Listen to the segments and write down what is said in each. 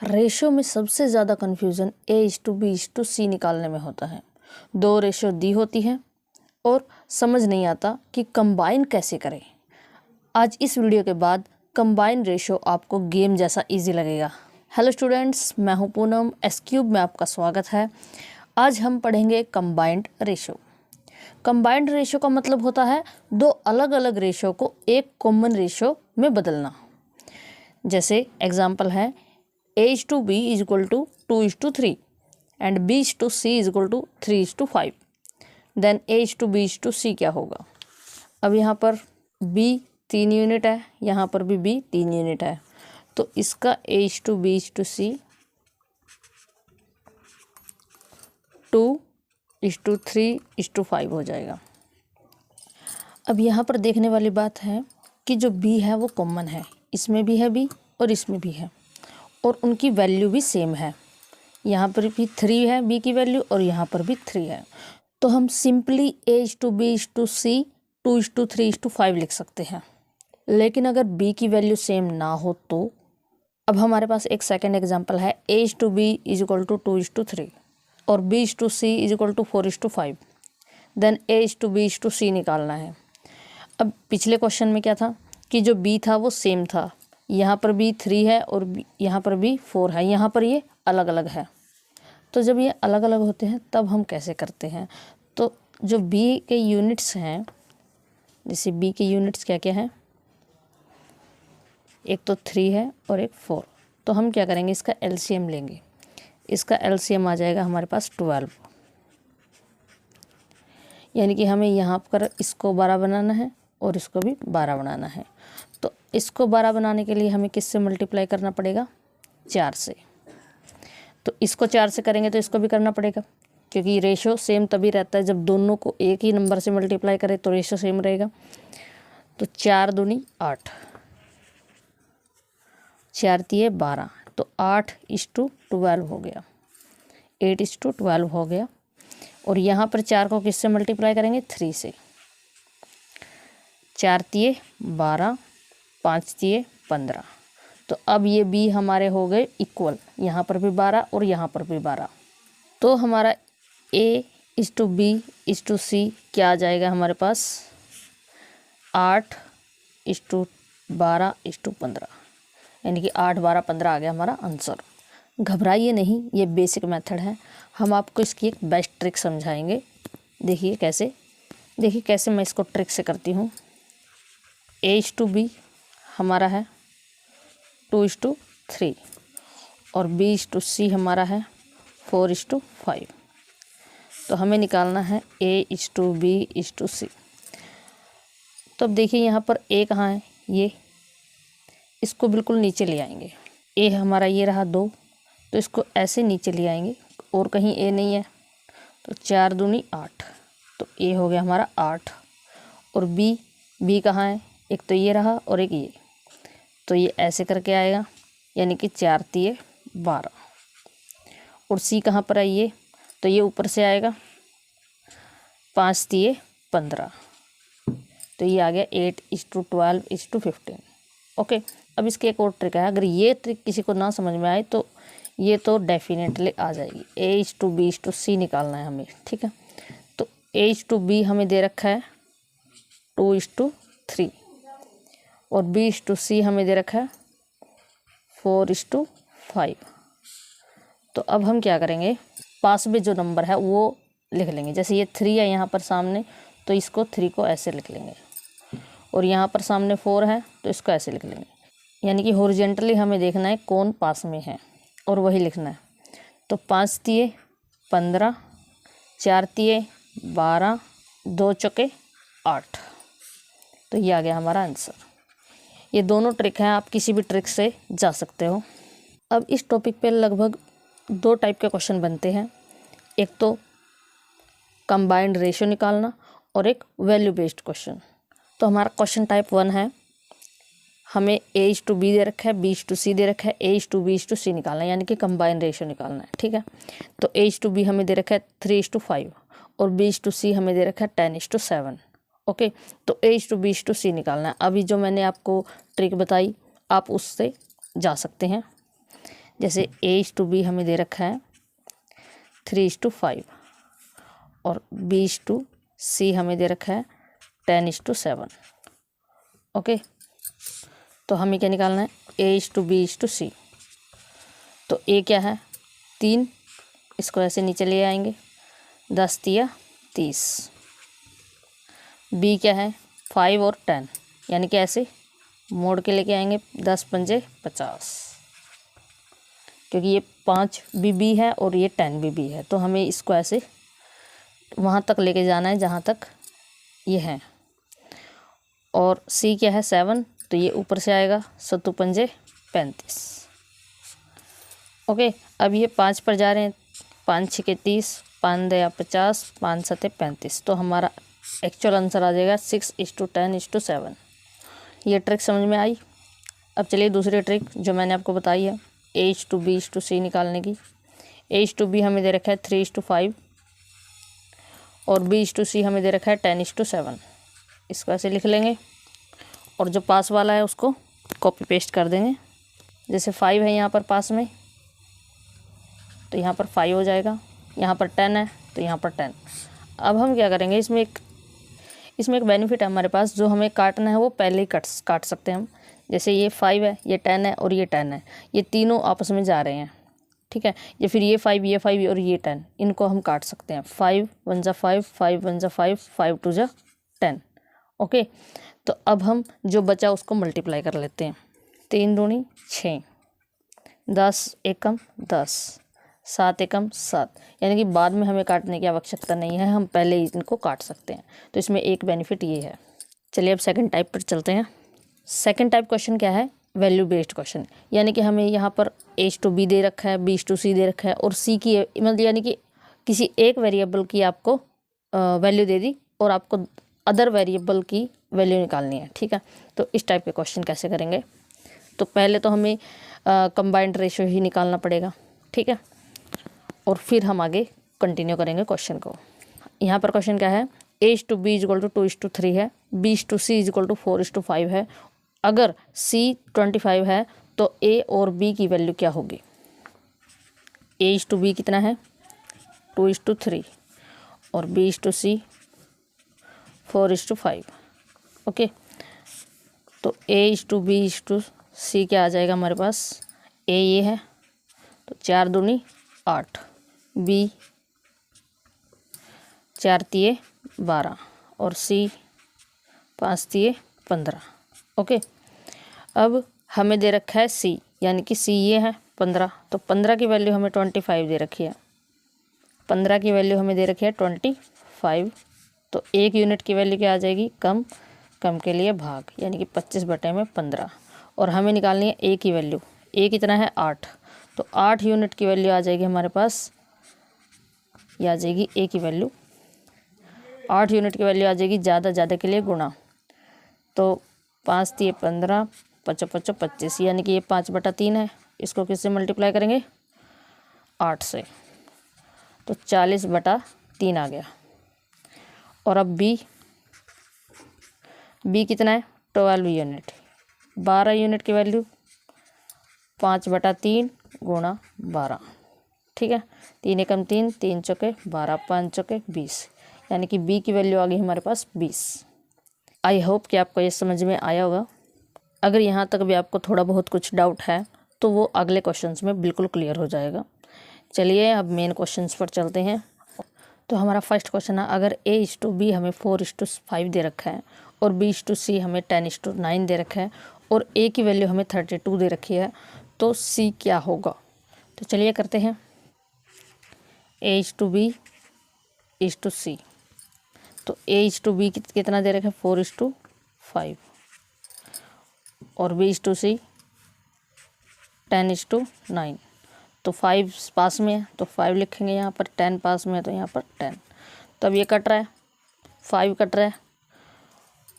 Ratio में सबसे ज़्यादा कन्फ्यूज़न A:B:C निकालने में होता है। दो रेशो दी होती है और समझ नहीं आता कि कंबाइन कैसे करें। आज इस वीडियो के बाद कंबाइन रेशो आपको गेम जैसा इजी लगेगा। हेलो स्टूडेंट्स, मैं हूं पूनम, एस क्यूब में आपका स्वागत है। आज हम पढ़ेंगे कंबाइंड रेशो। कंबाइंड रेशो का मतलब होता है दो अलग अलग रेशो को एक कॉमन रेशो में बदलना। जैसे एग्जाम्पल है A:B = 2:3 and B:C = 3:5। Then A:B:C क्या होगा? अब यहाँ पर B 3 यूनिट है, यहाँ पर भी B 3 यूनिट है, तो इसका A:B:C 2:3:5 हो जाएगा। अब यहाँ पर देखने वाली बात है कि जो B है वो कॉमन है, इसमें भी है B और इसमें भी है, और उनकी वैल्यू भी सेम है। यहाँ पर भी 3 है B की वैल्यू और यहाँ पर भी 3 है, तो हम सिंपली A:B:C 2:3:5 लिख सकते हैं। लेकिन अगर B की वैल्यू सेम ना हो तो अब हमारे पास एक सेकेंड एग्जांपल है A:B = 2:3 और B:C = 4:5। देन A:B:C निकालना है। अब पिछले क्वेश्चन में क्या था कि जो B था वो सेम था, यहाँ पर भी 3 है और यहाँ पर भी 4 है, यहाँ पर ये अलग अलग है। तो जब ये अलग अलग होते हैं तब हम कैसे करते हैं? तो जो B के यूनिट्स हैं, जैसे B के यूनिट्स क्या क्या हैं, एक तो 3 है और एक 4, तो हम क्या करेंगे, इसका LCM लेंगे। इसका LCM आ जाएगा हमारे पास 12, यानी कि हमें यहाँ पर इसको 12 बनाना है और इसको भी 12 बनाना है। तो इसको 12 बनाने के लिए हमें किससे मल्टीप्लाई करना पड़ेगा? 4 से। तो इसको 4 से करेंगे तो इसको भी करना पड़ेगा, क्योंकि रेशो सेम तभी रहता है जब दोनों को एक ही नंबर से मल्टीप्लाई करें तो रेशो सेम रहेगा। तो 4 दूनी 8, 4 तिये 12, तो 8:12 हो गया, 8:12 हो गया। और यहाँ पर 4 को किससे मल्टीप्लाई करेंगे? 3 से। 4 तिये 12, 5 तिये 15, तो अब ये B हमारे हो गए इक्वल, यहाँ पर भी 12 और यहाँ पर भी 12। तो हमारा A:B:C क्या आ जाएगा हमारे पास? 8:12:15, यानी कि 8, 12, 15 आ गया हमारा आंसर। घबराइए नहीं, ये बेसिक मेथड है। हम आपको इसकी एक बेस्ट ट्रिक समझाएंगे। देखिए कैसे मैं इसको ट्रिक से करती हूँ। A:B हमारा है 2:3 और B:C हमारा है 4:5। तो हमें निकालना है A:B:C। तो अब देखिए यहाँ पर A कहाँ है, ये, इसको बिल्कुल नीचे ले आएंगे। A हमारा ये रहा 2, तो इसको ऐसे नीचे ले आएंगे और कहीं A नहीं है, तो 4 दूनी 8, तो A हो गया हमारा 8। और B कहाँ है, एक तो ये रहा और एक ये, तो ये ऐसे करके आएगा, यानी कि 4 तिये 12। और C कहाँ पर है, ये, तो ये ऊपर से आएगा, 5 तिये 15, तो ये आ गया 8:12:15। ओके। अब इसकी एक और ट्रिक है, अगर ये ट्रिक किसी को ना समझ में आए तो ये तो डेफिनेटली आ जाएगी। A:B:C निकालना है हमें, ठीक है। तो A:B हमें दे रखा है 2:3 और B:C हमें दे रखा है 4:5। तो अब हम क्या करेंगे, पास में जो नंबर है वो लिख लेंगे। जैसे ये 3 है यहाँ पर सामने, तो इसको 3 को ऐसे लिख लेंगे, और यहाँ पर सामने 4 है तो इसको ऐसे लिख लेंगे। यानी कि हॉरिजॉन्टली हमें देखना है कौन पास में है और वही लिखना है। तो 5 तिये 15, 4 तिये 12, 2 चौके 8, तो ये आ गया हमारा आंसर। ये दोनों ट्रिक हैं, आप किसी भी ट्रिक से जा सकते हो। अब इस टॉपिक पे लगभग 2 टाइप के क्वेश्चन बनते हैं, एक तो कंबाइंड रेशो निकालना और एक वैल्यू बेस्ड क्वेश्चन। तो हमारा क्वेश्चन टाइप 1 है, हमें A:B दे रखा है, B:C दे रखा है, A:B:C निकालना है, यानी कि कंबाइन रेशो निकालना है, ठीक है। तो A:B हमें दे रखा है 3:5 और B:C हमें दे रखा है 10:7। ओके, तो A:B:C निकालना है। अभी जो मैंने आपको ट्रिक बताई आप उससे जा सकते हैं। जैसे A:B हमें दे रखा है 3:5 और B:C हमें दे रखा है 10:7। ओके, तो हमें क्या निकालना है, A:B:C। तो A क्या है 3, इसको ऐसे नीचे ले आएंगे, 10 तिया 30। B क्या है 5 और 10, यानी कि ऐसे मोड़ के लेके आएंगे, 10 पंजे 50, क्योंकि ये 5 भी B है और ये 10 भी B है, तो हमें इसको ऐसे वहाँ तक लेके जाना है जहाँ तक ये है। और C क्या है 7, तो ये ऊपर से आएगा, 7 पंजे 35। ओके, अब ये 5 पर जा रहे हैं, 5 6 30, 5 दया 50, 5 7 35। तो हमारा एक्चुअल आंसर आ जाएगा 6:10:7। ये ट्रिक समझ में आई। अब चलिए दूसरी ट्रिक जो मैंने आपको बताई है A:B:C निकालने की। A:B हमें दे रखा है 3:5 और B:C हमें दे रखा है 10:7। इसको ऐसे लिख लेंगे और जो पास वाला है उसको कॉपी पेस्ट कर देंगे। जैसे 5 है यहाँ पर पास में, तो यहाँ पर 5 हो जाएगा, यहाँ पर 10 है तो यहाँ पर 10। अब हम क्या करेंगे, इसमें एक बेनिफिट है हमारे पास, जो हमें काटना है वो पहले ही काट सकते हैं हम। जैसे ये 5 है, ये 10 है और ये 10 है, ये तीनों आपस में जा रहे हैं, ठीक है। या फिर ये 5 और ये 10, इनको हम काट सकते हैं। 5 1 जा 5, 5 1 जा 5, 5 2 जा 10। ओके, तो अब हम जो बचा उसको मल्टीप्लाई कर लेते हैं। 3 दूनी 6, 10 एकम 10, 7 एकम 7, यानी कि बाद में हमें काटने की आवश्यकता नहीं है, हम पहले ही इनको काट सकते हैं। तो इसमें एक बेनिफिट ये है। चलिए अब सेकंड टाइप पर चलते हैं। सेकंड टाइप क्वेश्चन क्या है, वैल्यू बेस्ड क्वेश्चन, यानी कि हमें यहाँ पर A:B दे रखा है, B:C दे रखा है और C की मतलब यानी कि किसी एक वेरिएबल की आपको वैल्यू दे दी और आपको अदर वेरिएबल की वैल्यू निकालनी है, ठीक है। तो इस टाइप के क्वेश्चन कैसे करेंगे, तो पहले तो हमें कंबाइंड रेशियो ही निकालना पड़ेगा, ठीक है, और फिर हम आगे कंटिन्यू करेंगे क्वेश्चन को। यहाँ पर क्वेश्चन क्या है, A:B = 2:3 है, B:C = 4:5 है। अगर C 25 है तो A और B की वैल्यू क्या होगी। A:B कितना है 2:3 और B:C 4:5। ओके, तो A:B:C क्या आ जाएगा हमारे पास, A ये है तो 4 दूनी 8, B 4 तिये 12 और C 5 तिये 15। ओके, अब हमें दे रखा है C, यानी कि C ये है 15, तो 15 की वैल्यू हमें 25 दे रखी है। 15 की वैल्यू हमें दे रखी है 25, तो एक यूनिट की वैल्यू क्या आ जाएगी, कम के लिए भाग, यानी कि 25/15। और हमें निकालनी है A की वैल्यू। A कितना है 8, तो 8 यूनिट की वैल्यू आ जाएगी हमारे पास, ये आ जाएगी A की वैल्यू। 8 यूनिट की वैल्यू आ जाएगी, ज़्यादा के लिए गुणा, तो 5 तिये 15, 5 5 25, यानी कि ये 5/3 है। इसको किससे मल्टीप्लाई करेंगे, 8 से, तो 40/3 आ गया। और अब B कितना है 12 यूनिट, 12 यूनिट की वैल्यू 5/3 गुणा 12, ठीक है। 3 एकम 3, 3 चौके 12, 5 चौके 20, यानी कि B की वैल्यू आ गई हमारे पास 20। आई होप कि आपको ये समझ में आया होगा। अगर यहाँ तक भी आपको थोड़ा बहुत कुछ डाउट है तो वो अगले क्वेश्चंस में बिल्कुल क्लियर हो जाएगा। चलिए अब मेन क्वेश्चंस पर चलते हैं। तो हमारा फर्स्ट क्वेश्चन है, अगर A:B हमें 4:5 दे रखा है और B:C हमें 10:9 दे रखा है और A की वैल्यू हमें 32 दे रखी है, तो C क्या होगा। तो चलिए करते हैं। A:B:C, तो A:B कितना दे रखा है 4:5 और B:C 10:9, तो 5 पास में है तो 5 लिखेंगे यहाँ पर, 10 पास में है तो यहाँ पर 10। तो अब ये कट रहा है, 5 कट रहा है,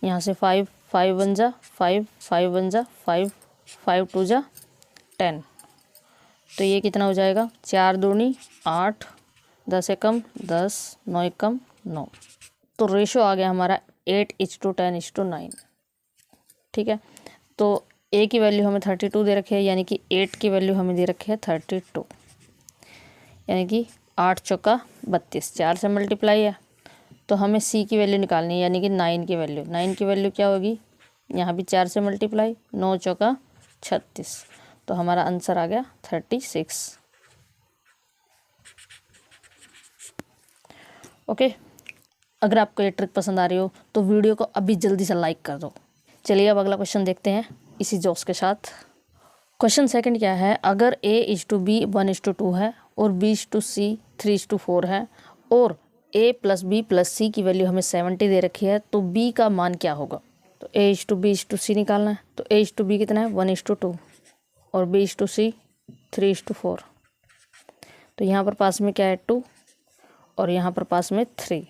यहाँ से 5 5 1 जा 5, 5 1 जा 5, 5 2 जा 10, तो ये कितना हो जाएगा, 4 दूनी 8, 10 एकम 10, 9 एकम 9, तो रेशो आ गया हमारा 8:10:9, ठीक है। तो ए की वैल्यू हमें 32 दे रखी है, यानी कि 8 की वैल्यू हमें दे रखी है 32, यानी कि 8 चौका 32, 4 से मल्टीप्लाई है। तो हमें सी की वैल्यू निकालनी है, यानी कि 9 की वैल्यू। 9 की वैल्यू क्या होगी, यहाँ भी 4 से मल्टीप्लाई, 9 चौका 36, तो हमारा आंसर आ गया 36। ओके, अगर आपको ये ट्रिक पसंद आ रही हो तो वीडियो को अभी जल्दी से लाइक कर दो। चलिए अब अगला क्वेश्चन देखते हैं इसी जोश के साथ। क्वेश्चन सेकंड क्या है, अगर A:B 1:2 है और B:C 3:4 है और A + B + C की वैल्यू हमें 70 दे रखी है, तो B का मान क्या होगा। तो A:B:C निकालना है। तो A:B कितना है 1:2 और B:C 3:4। तो यहाँ पर पास में क्या है 2 और यहाँ पर पास में 3।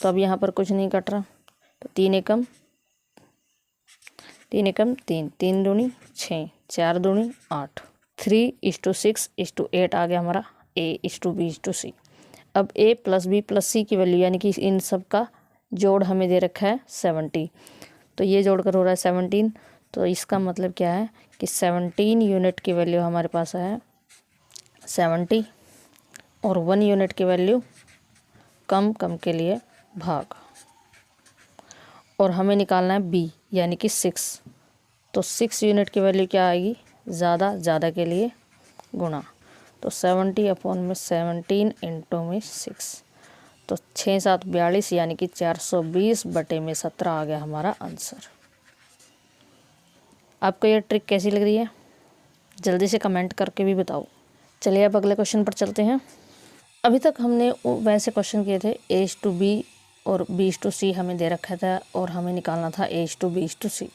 तो अब यहाँ पर कुछ नहीं कट रहा, तो 3 एकम 3, 3 दूनी 6, 4 दूनी 8, 3:6:8 आ गया हमारा A:B:C। अब A + B + C की वैल्यू, यानी कि इन सब का जोड़ हमें दे रखा है 70, तो ये जोड़कर हो रहा है 17। तो इसका मतलब क्या है कि 17 यूनिट की वैल्यू हमारे पास है 70 और 1 यूनिट की वैल्यू कम के लिए भाग, और हमें निकालना है B यानी कि 6। तो 6 यूनिट की वैल्यू क्या आएगी, ज़्यादा के लिए गुणा, तो 70/17 × 6, तो 6 7 42, यानी कि 420/17 आ गया हमारा आंसर। आपको ये ट्रिक कैसी लग रही है, जल्दी से कमेंट करके भी बताओ। चलिए अब अगले क्वेश्चन पर चलते हैं। अभी तक हमने वैसे क्वेश्चन किए थे A:B और B:C हमें दे रखा था और हमें निकालना था A:B:C।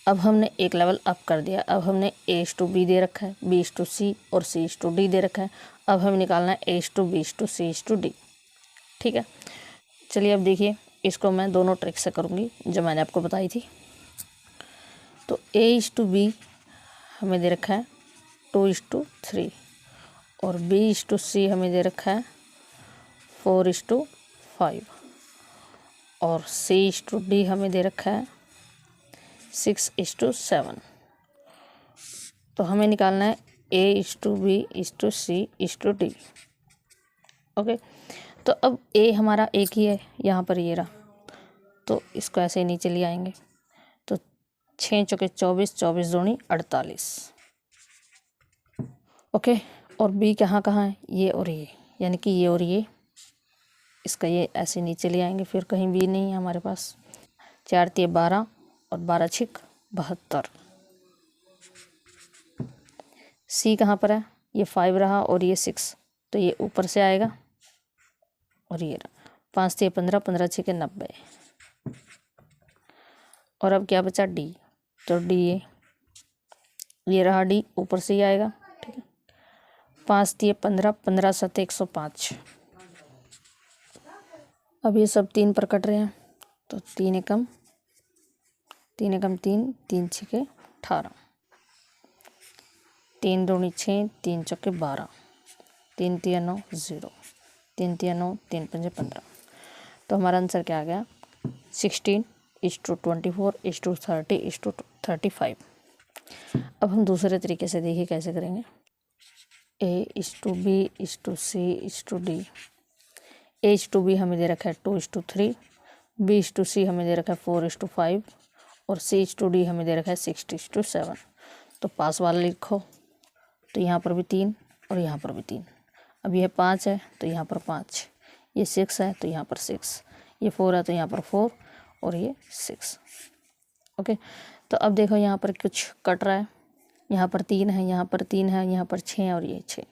अब हमने एक लेवल अप कर दिया, अब हमने A:B दे रखा है, B:C और C:D दे रखा है। अब हमें निकालना है A:B:C:D। ठीक है, चलिए अब देखिए, इसको मैं दोनों ट्रिक से करूँगी जो मैंने आपको बताई थी। तो A:B हमें दे रखा है 2:3 और B:C हमें दे रखा है 4:5 और C:D हमें दे रखा है 6:7। तो हमें निकालना है A:B:C:D। ओके, तो अब A हमारा एक ही है, यहाँ पर ये रहा, तो इसको ऐसे ही नीचे ले आएंगे। तो 6 चौके 24, 24 दूनी 48। ओके, और B कहाँ है, ये और ये, यानी कि ये और ये, इसका ये ऐसे नीचे ले आएंगे, फिर कहीं B नहीं है हमारे पास। 4 × 12 और 12 × 6 72। C कहाँ पर है, ये 5 रहा और ये 6, तो ये ऊपर से आएगा और ये रहा। 5 × 15, 15 × 6 90। और अब क्या बचा D, तो D ये रहा, D ऊपर से ही आएगा। ठीक है, 5 × 15, 15 × 7 105। अब ये सब 3 पर कट रहे हैं, तो 3 एकम 3, 3 6 18, 3 दूनी 6, 3 चौके 12, 3 × 9 0, 3 × 9 3 × 5 15। तो हमारा आंसर क्या आ गया 16:24:30:35। अब हम दूसरे तरीके से देखिए कैसे करेंगे। A:B:C:D। A:B हमें दे रखा है 2:3, B:C हमें दे रखा है 4:5 और C:D हमें दे रखा है 6:7। तो पास वाला लिखो, तो यहाँ पर भी 3 और यहाँ पर भी 3। अब यह 5 है तो यहाँ पर 5, ये 6 है तो यहाँ पर 6, ये 4 है तो यहाँ पर 4 और ये 6। ओके, तो अब देखो यहाँ पर कुछ कट रहा है, यहाँ पर 3 है, यहाँ पर 3 है, यहाँ पर 6 है और ये 6,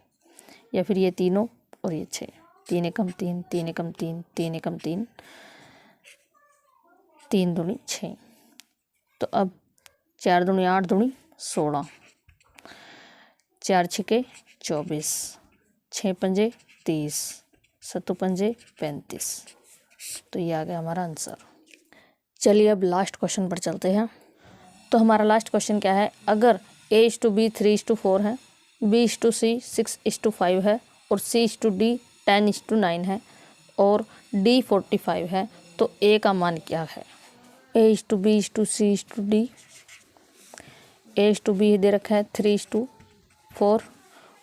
या फिर ये तीनों और ये 6। 3 एकम 3, 3 एकम 3, 3 एकम 3, 3 दूनी 6। तो अब 4 दूनी 8 दूनी 16, 4 छके 24, 6 पंजे 30, 7 पंजे 35। तो ये आ गया हमारा आंसर। चलिए अब लास्ट क्वेश्चन पर चलते हैं। तो हमारा लास्ट क्वेश्चन क्या है, अगर A:B 3:4 है, B:C 6:5 है और C:D 10:9 है और D 45 है, तो A का मान क्या है। A:B:C:D A:B दे रखा है 3:4,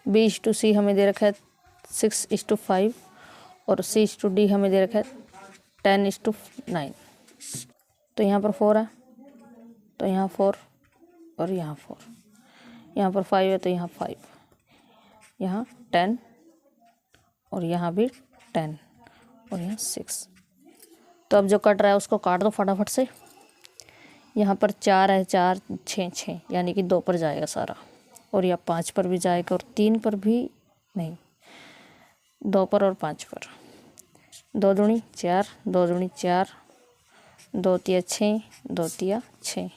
B:C हमें दे रखा है 6:5 और C:D हमें दे रखा है 10:9। तो यहाँ पर 4 है तो यहाँ 4 और यहाँ 4, यहाँ पर 5 है तो यहाँ 5, यहाँ 10 और यहाँ भी 10 और यहाँ 6। तो अब जो कट रहा है उसको काट दो फटाफट से। यहाँ पर 4 है, 4 6 6 यानी कि 2 पर जाएगा सारा, और यहाँ 5 पर भी जाएगा और 3 पर भी नहीं, 2 पर और 5 पर। 2 दूनी 4, 2 दूनी 4, 2 तिया 6, 2 तिया 6,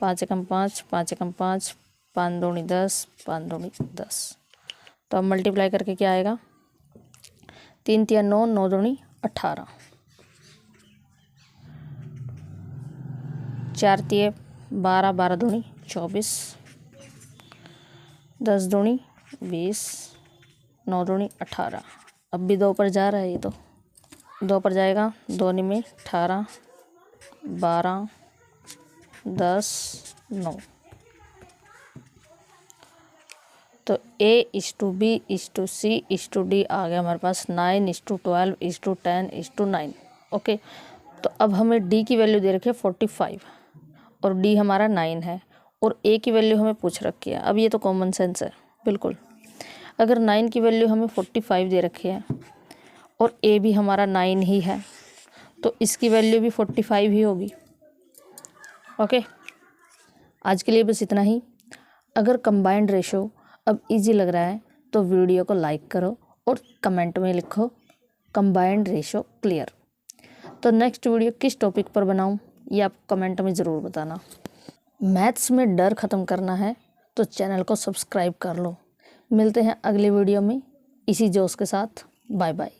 5 एकम 5, 5 एकम 5, 5 दूनी 10, 5 दूनी 10। तो अब मल्टीप्लाई करके क्या आएगा, 3 तिया 9, 9 दूनी 18, 4 तिये 12, 12 दूनी 24, 10 दूनी 20, 9 दूनी 18। अब भी 2 पर जा रहा है, ये तो 2 पर जाएगा, 2 में 18, 12, 10, 9। तो A:B:C:D आ गया हमारे पास 9:12:10:9। ओके, तो अब हमें D की वैल्यू दे रखी है 45 और D हमारा 9 है और A की वैल्यू हमें पूछ रखी है। अब ये तो कॉमन सेंस है बिल्कुल। अगर 9 की वैल्यू हमें 45 दे रखी है और A भी हमारा 9 ही है तो इसकी वैल्यू भी 45 ही होगी। ओके, आज के लिए बस इतना ही। अगर कंबाइंड रेशो अब इजी लग रहा है तो वीडियो को लाइक करो और कमेंट में लिखो कंबाइंड रेशो क्लियर। तो नेक्स्ट वीडियो किस टॉपिक पर बनाऊं ये आप कमेंट में ज़रूर बताना। मैथ्स में डर ख़त्म करना है तो चैनल को सब्सक्राइब कर लो। मिलते हैं अगली वीडियो में इसी जोश के साथ। Bye bye.